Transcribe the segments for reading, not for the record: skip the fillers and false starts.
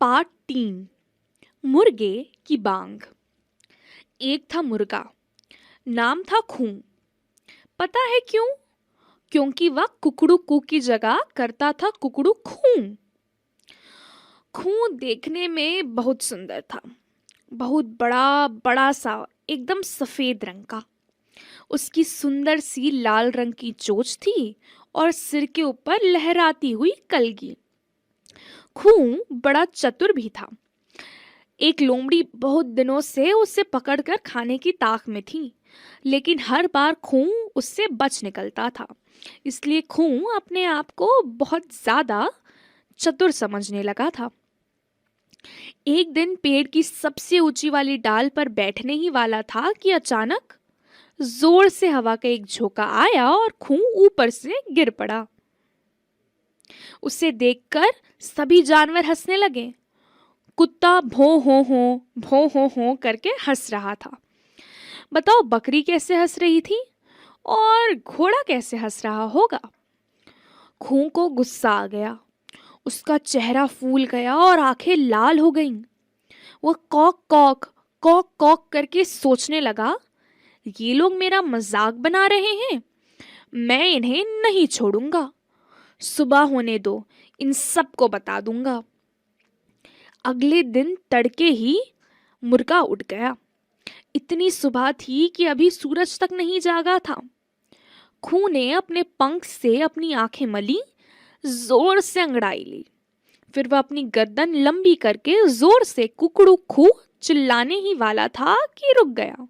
Part 3। मुर्गे की बांग। एक था मुर्गा, नाम था खूं। पता है क्यों? क्योंकि वह कुकड़ू कू की जगह करता था कुकड़ू खूं। खूं देखने में बहुत सुंदर था, बहुत बड़ा बड़ा सा, एकदम सफेद रंग का। उसकी सुंदर सी लाल रंग की चोंच थी और सिर के ऊपर लहराती हुई कलगी। खूं बड़ा चतुर भी था। एक लोमड़ी बहुत दिनों से उसे पकड़कर खाने की ताक में थी, लेकिन हर बार खूं उससे बच निकलता था। इसलिए खूं अपने आप को बहुत ज्यादा चतुर समझने लगा था। एक दिन पेड़ की सबसे ऊंची वाली डाल पर बैठने ही वाला था कि अचानक जोर से हवा का एक झोंका आया और खूं ऊपर से गिर पड़ा। उसे देखकर सभी जानवर हंसने लगे। कुत्ता भों हो करके हंस रहा था। बताओ बकरी कैसे हंस रही थी और घोड़ा कैसे हंस रहा होगा। खूं को गुस्सा आ गया। उसका चेहरा फूल गया और आंखें लाल हो गईं। वह कॉक कॉक करके सोचने लगा, ये लोग मेरा मजाक बना रहे हैं, मैं इन्हें नहीं छोड़ूंगा। सुबह होने दो, इन सबको बता दूंगा। अगले दिन तड़के ही मुर्गा उठ गया। इतनी सुबह थी कि अभी सूरज तक नहीं जागा था। खूं ने अपने पंख से अपनी आंखें मली, जोर से अंगड़ाई ली। फिर वह अपनी गर्दन लंबी करके जोर से कुकड़ू खू चिल्लाने ही वाला था कि रुक गया।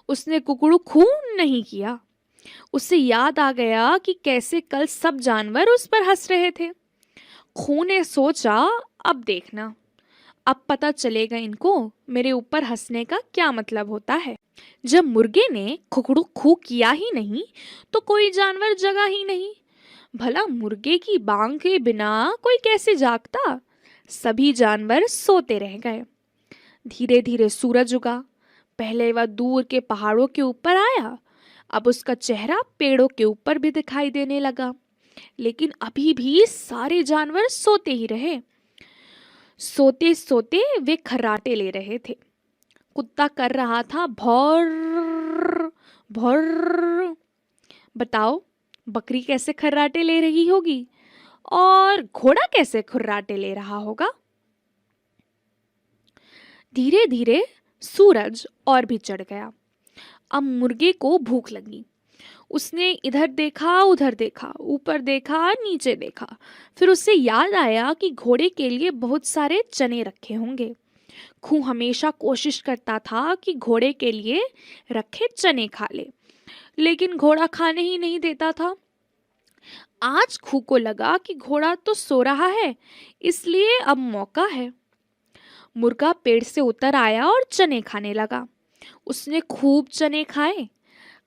उसने कुकड़ू खू नहीं किया। उसे याद आ गया कि कैसे कल सब जानवर उस पर हंस रहे थे। खूं ने सोचा, अब देखना, अब पता चलेगा इनको मेरे ऊपर हंसने का क्या मतलब होता है। जब मुर्गे ने खुकड़ू खू किया ही नहीं तो कोई जानवर जगा ही नहीं। भला मुर्गे की बांग के बिना कोई कैसे जागता। सभी जानवर सोते रह गए। धीरे धीरे सूरज उगा। पहले वह दूर के पहाड़ों के ऊपर आया, अब उसका चेहरा पेड़ों के ऊपर भी दिखाई देने लगा। लेकिन अभी भी सारे जानवर सोते ही रहे। सोते सोते वे खर्राटे ले रहे थे। कुत्ता कर रहा था भौर भौर। बताओ बकरी कैसे खर्राटे ले रही होगी और घोड़ा कैसे खर्राटे ले रहा होगा। धीरे धीरे सूरज और भी चढ़ गया। अब मुर्गे को भूख लगी। उसने इधर देखा उधर देखा, ऊपर देखा नीचे देखा। फिर उसे याद आया कि घोड़े के लिए बहुत सारे चने रखे होंगे। खूं हमेशा कोशिश करता था कि घोड़े के लिए रखे चने खा ले, लेकिन घोड़ा खाने ही नहीं देता था। आज खूं को लगा कि घोड़ा तो सो रहा है, इसलिए अब मौका है। मुर्गा पेड़ से उतर आया और चने खाने लगा। उसने खूब चने खाए।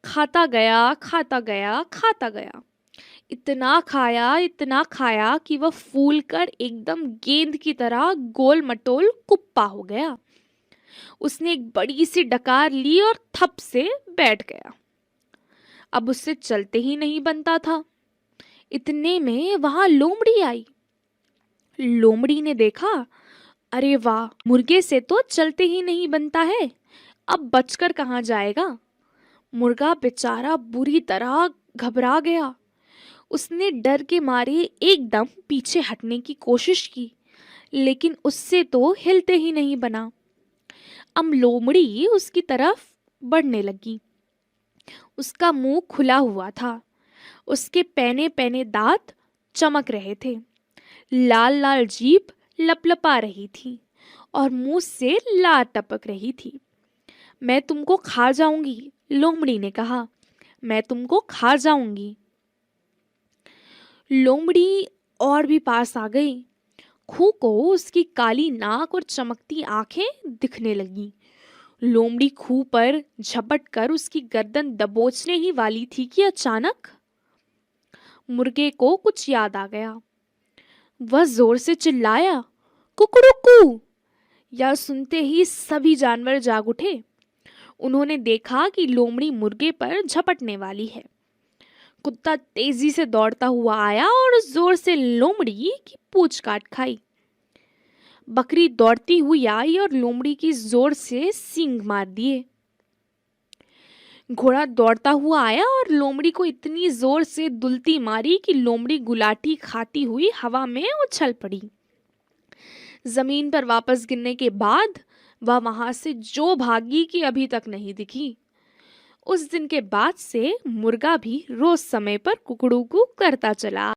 खाता गया खाता गया खाता गया। इतना खाया कि वह फूल कर एकदम गेंद की तरह गोल मटोल कुप्पा हो गया। उसने एक बड़ी सी डकार ली और थप से बैठ गया। अब उससे चलते ही नहीं बनता था। इतने में वहां लोमड़ी आई। लोमड़ी ने देखा, अरे वाह, मुर्गे से तो चलते ही नहीं बनता है, अब बचकर कहाँ जाएगा। मुर्गा बेचारा बुरी तरह घबरा गया। उसने डर के मारे एकदम पीछे हटने की कोशिश की, लेकिन उससे तो हिलते ही नहीं बना। अब लोमड़ी उसकी तरफ बढ़ने लगी। उसका मुंह खुला हुआ था। उसके पैने पैने दांत चमक रहे थे। लाल लाल जीभ लपलपा रही थी और मुंह से लार टपक रही थी। मैं तुमको खा जाऊंगी, लोमड़ी ने कहा, मैं तुमको खा जाऊंगी। लोमड़ी और भी पास आ गई। खूं को उसकी काली नाक और चमकती आंखें दिखने लगी। लोमड़ी खूं पर झपट कर उसकी गर्दन दबोचने ही वाली थी कि अचानक मुर्गे को कुछ याद आ गया। वह जोर से चिल्लाया, कुकड़ुकू। यह सुनते ही सभी जानवर जाग उठे। उन्होंने देखा कि लोमड़ी मुर्गे पर झपटने वाली है। कुत्ता तेजी से दौड़ता हुआ आया और जोर से लोमड़ी की पूंछ काट खाई। बकरी दौड़ती हुई आई और लोमड़ी की जोर से सींग मार दिए। घोड़ा दौड़ता हुआ आया और लोमड़ी को इतनी जोर से दुलती मारी कि लोमड़ी गुलाटी खाती हुई हवा में उछल पड़ी। जमीन पर वापस गिरने के बाद वह वहां से जो भागी कि अभी तक नहीं दिखी। उस दिन के बाद से मुर्गा भी रोज समय पर कुकड़ू करता चला।